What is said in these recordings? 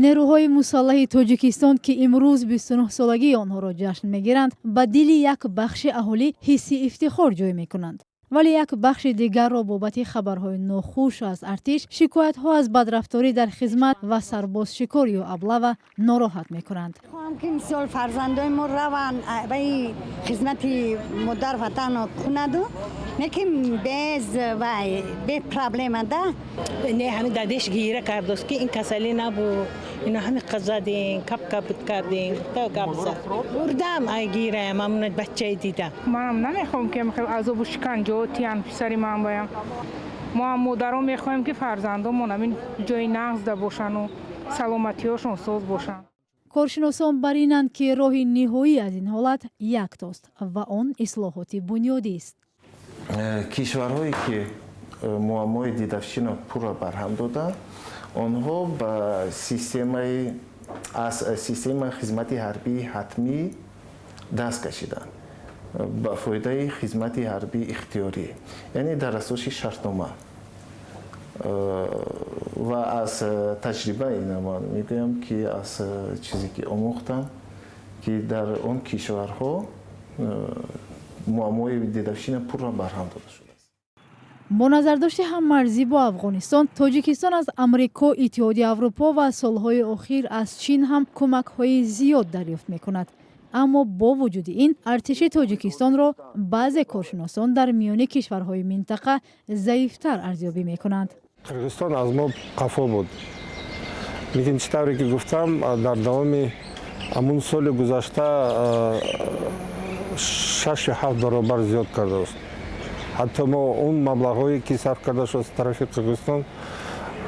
نیروهای مسلح تاجیکستان که امروز 29 سالگی آنها را جشن میگیرند به دل یک بخش اهالی حس افتخار جای میکنند، ولی یک بخش دیگر را بابت خبرهای ناخوش از ارتش، شکایت‌ها از بدرفتاری در خدمت و سرباز شکار یا ابله ناراحت میکنند. خواهم که مثال فرزندای ما روان به خدمت مادر وطن کند نکیم بیز و به پرابلم ده نه همین دادش گیره کردست که این کسلی نبود، اینا همین قزدین کپ کردین تا گابزا بردم ای گیره ممنون بچه دیدم. منم نمیخوام که عذاب و شکنجه و تیان پسری من بایم. ما هم مادرها میخوایم که فرزندامون همین جای نقض ده باشن و سلامتیاشون ساز باشن. کارشناسان بر اینند که راه نهایی از این حالت یکتاست و آن اصلاحات بنیادی است. کشورهایی که معمای دیدافشین را پورا برهم دادند، آنها با سیستم خدمت حربی حتمی دست کشیدند با فایده خدمت حربی اختیاری، یعنی در اساس شرطنامه. و از تجربه این من میگویم که از چیزی که آموختم که در آن کشورها معمای دیدافشین پور را برهم داده شده است. با نظرداشت هممرزی با افغانستان، تاجیکستان از امریکا، اتحادیه اروپا و سالهای اخیر از چین هم کمک‌های زیاد دریافت می‌کند. اما با وجود این، ارتش تاجیکستان را بعضی کارشناسان در میان کشورهای منطقه ضعیف‌تر ارزیابی می‌کنند. قرغیزستان از ما قفا بود. لیکن چطوری که گفتم در دوام همون سال گذشته 6-7 برابر زیاد کرده است. حتی ما اون مبلغ‌هایی که صرف کرده شد از طرف قرغیزستان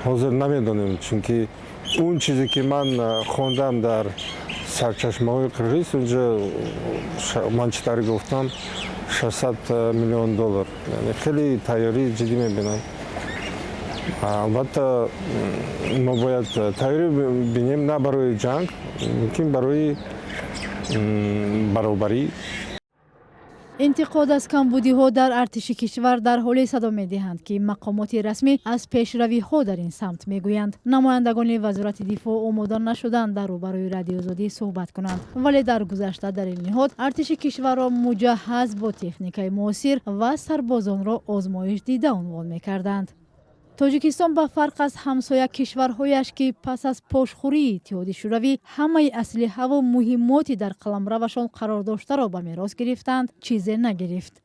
حاضر نمی‌دانیم، چون که اون چیزی که من خواندم در سرچشمه‌های قرغیز اونجا من چطوری گفتم 600 میلیون دلار، یعنی خیلی تیاری جدی می‌بینم. البته ما باید تیاری ببینیم نه برای جنگ، لیکن برای برابری. انتقاد از کمبودی‌ها در ارتش کشور در حال صدا می‌دهند که مقامات رسمی از پیشروی‌ها در این سمت می‌گویند. نمایندگان وزارت دفاع آماده نشدند در روبروی رادیو آزادی صحبت کنند، ولی در گذشته در این نهاد ارتش کشور را مجهز با تکنیک‌های معاصر و سربازان را آزمایش دیده عنوان می‌کردند. تاجیکستان به فرق از همسایه کشورهایش که پس از پاشخوری اتحادیه شوروی همه اسلحه و مهماتی در قلمروشان قرار داشته را به میراث گرفتند، چیزی نگرفت.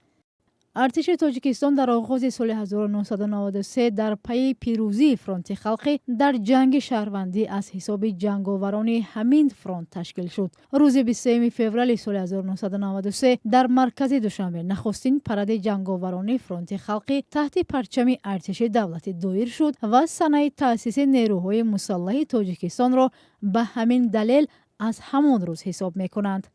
ارتش تاجیکستان در آغاز سال 1993 در پی پیروزی فرانت خلقی در جنگ شهروندی از حساب جنگاوران همین فرانت تشکیل شد. روز 23 فوریه سال 1993 در مرکز دوشنبه نخستین پرد جنگاوران فرانت خلقی تحت پرچم ارتش دولت دایر شد و سنه تأسیس نیروهای مسلح تاجیکستان را به همین دلیل از همان روز حساب می کنند.